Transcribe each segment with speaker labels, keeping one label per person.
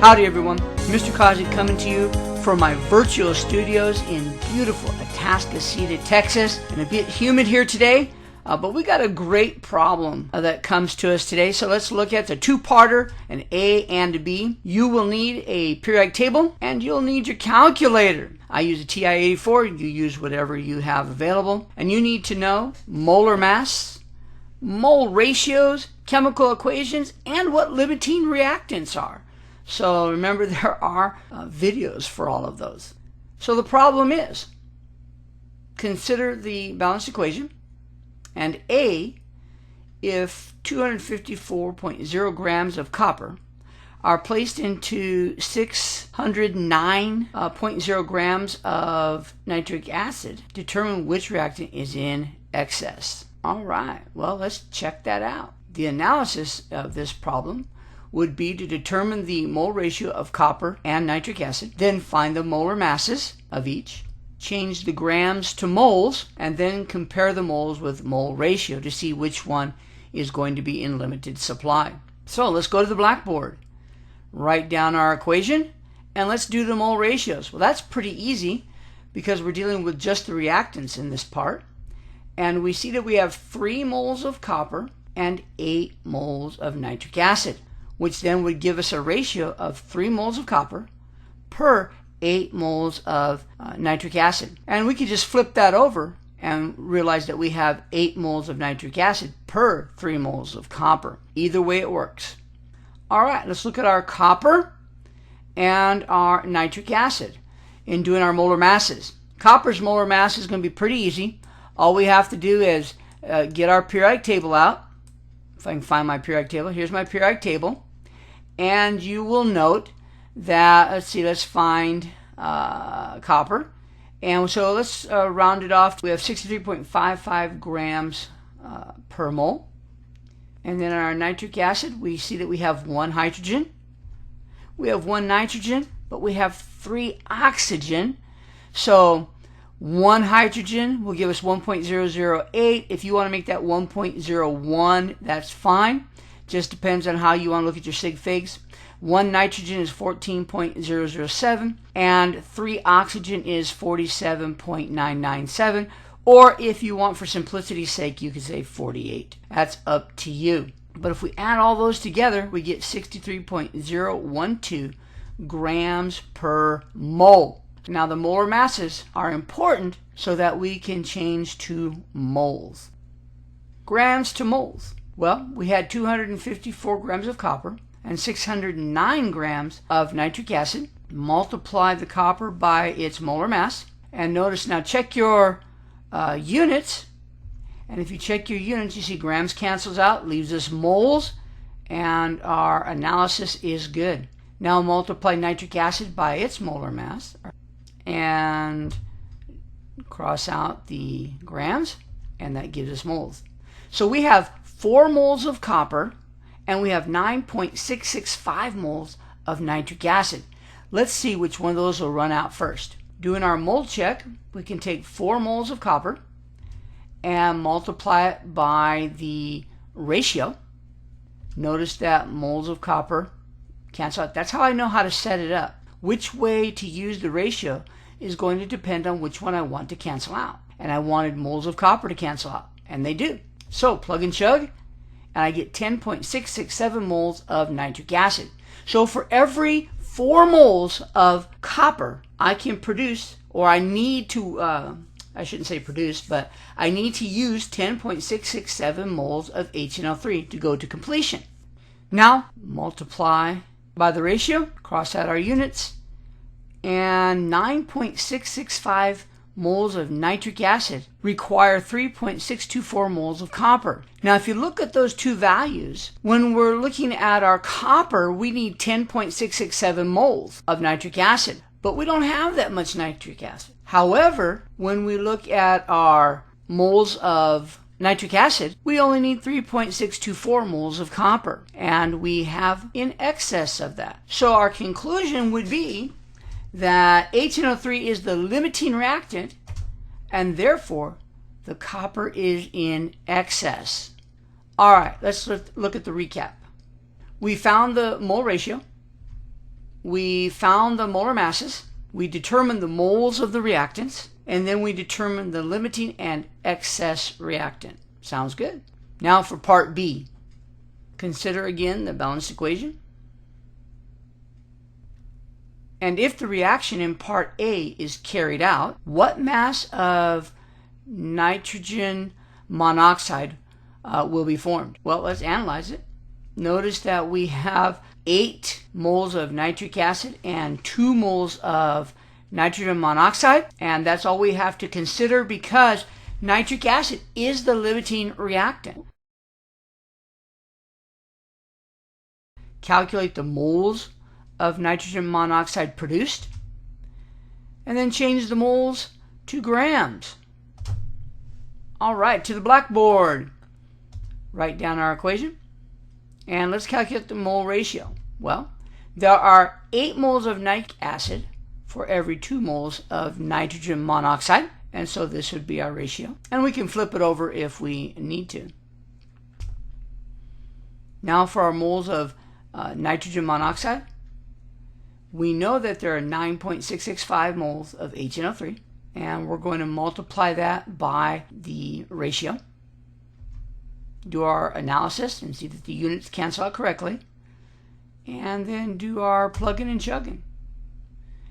Speaker 1: Howdy everyone, Mr. CAUSEY coming to you from my virtual studios in beautiful Atascocita, Texas. And a bit humid here today, but we got a great problem that comes to us today. So let's look at the two-parter, an A and a B. You will need a periodic table and you'll need your calculator. I use a TI-84, you use whatever you have available. And you need to know molar mass, mole ratios, chemical equations, and what limiting reactants are. So remember, there are videos for all of those. So the problem is, consider the balanced equation, and A, if 254.0 grams of copper are placed into 609.0 grams of nitric acid, determine which reactant is in excess. All right, well, let's check that out. The analysis of this problem would be to determine the mole ratio of copper and nitric acid, then find the molar masses of each, change the grams to moles, and then compare the moles with mole ratio to see which one is going to be in limited supply. So let's go to the blackboard, write down our equation, and let's do the mole ratios. Well, that's pretty easy because we're dealing with just the reactants in this part. And we see that we have 3 moles of copper and 8 moles of nitric acid, which then would give us a ratio of 3 moles of copper per 8 moles of nitric acid. And we could just flip that over and realize that we have 8 moles of nitric acid per 3 moles of copper. Either way it works. All right, let's look at our copper and our nitric acid in doing our molar masses. Copper's molar mass is going to be pretty easy. All we have to do is get our periodic table out. If I can find my periodic table, here's my periodic table. And you will note that, let's find copper. And so let's round it off. We have 63.55 grams per mole. And then our nitric acid, we see that we have 1 hydrogen. We have 1 nitrogen, but we have 3 oxygen. So 1 hydrogen will give us 1.008. If you want to make that 1.01, that's fine. Just depends on how you want to look at your sig figs. 1 nitrogen is 14.007 and 3 oxygen is 47.997, or if you want, for simplicity's sake, you could say 48. That's up to you. But if we add all those together, we get 63.012 grams per mole. Now the molar masses are important so that we can change to moles. Grams to moles. Well, we had 254 grams of copper and 609 grams of nitric acid. Multiply the copper by its molar mass. And notice now, check your units. And if you check your units, you see grams cancels out, leaves us moles, and our analysis is good. Now multiply nitric acid by its molar mass and cross out the grams, and that gives us moles. So we have 4 moles of copper and we have 9.665 moles of nitric acid. Let's see which one of those will run out first. Doing our mole check, we can take 4 moles of copper and multiply it by the ratio. Notice that moles of copper cancel out. That's how I know how to set it up. Which way to use the ratio is going to depend on which one I want to cancel out. And I wanted moles of copper to cancel out, and they do. So plug and chug, and I get 10.667 moles of nitric acid. So for every 4 moles of copper, I can produce, or I need to, I shouldn't say produce, but I need to use 10.667 moles of HNO3 to go to completion. Now, multiply by the ratio, cross out our units, and 9.665 moles of nitric acid require 3.624 moles of copper. Now, if you look at those two values, when we're looking at our copper, we need 10.667 moles of nitric acid, but we don't have that much nitric acid. However, when we look at our moles of nitric acid, we only need 3.624 moles of copper, and we have in excess of that. So our conclusion would be that HNO3 is the limiting reactant, and therefore the copper is in excess. All right, let's look at the recap. We found the mole ratio, we found the molar masses, we determined the moles of the reactants, and then we determined the limiting and excess reactant. Sounds good. Now for part B. Consider again the balanced equation. And if the reaction in part A is carried out, what mass of nitrogen monoxide will be formed? Well, let's analyze it. Notice that we have 8 moles of nitric acid and 2 moles of nitrogen monoxide, and that's all we have to consider because nitric acid is the limiting reactant. Calculate the moles of nitrogen monoxide produced, and then change the moles to grams. All right, to the blackboard. Write down our equation, and let's calculate the mole ratio. Well, there are 8 moles of nitric acid for every 2 moles of nitrogen monoxide, and so this would be our ratio. And we can flip it over if we need to. Now for our moles of nitrogen monoxide, we know that there are 9.665 moles of HNO3, and we're going to multiply that by the ratio. Do our analysis and see that the units cancel out correctly, and then do our plugging and chugging.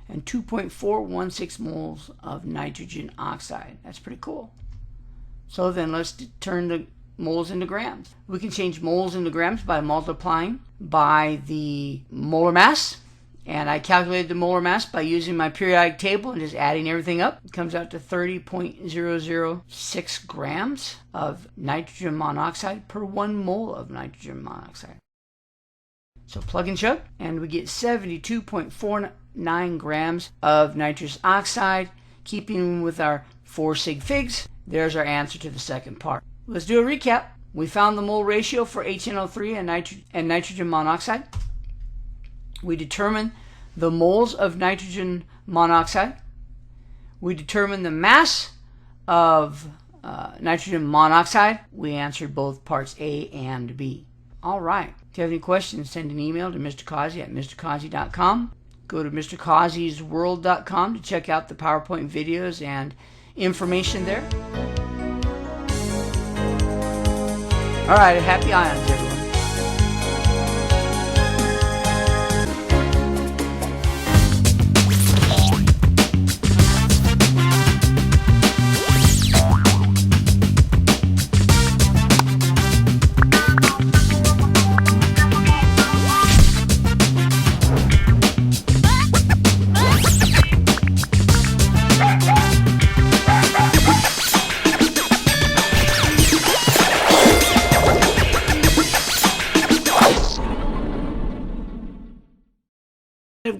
Speaker 1: And 2.416 moles of nitrogen oxide. That's pretty cool. So then let's turn the moles into grams. We can change moles into grams by multiplying by the molar mass. And I calculated the molar mass by using my periodic table and just adding everything up. It comes out to 30.006 grams of nitrogen monoxide per 1 mole of nitrogen monoxide. So plug and chug, and we get 72.49 grams of nitrous oxide, keeping with our 4 sig figs. There's our answer to the second part. Let's do a recap. We found the mole ratio for HNO3 and nitrogen monoxide. We determined the moles of nitrogen monoxide. We determined the mass of nitrogen monoxide. We answered both parts A and B. All right. If you have any questions, send an email to Mr. Causey at mrcausey.com. Go to mrcausey'sworld.com to check out the PowerPoint videos and information there. All right, happy ions, everyone.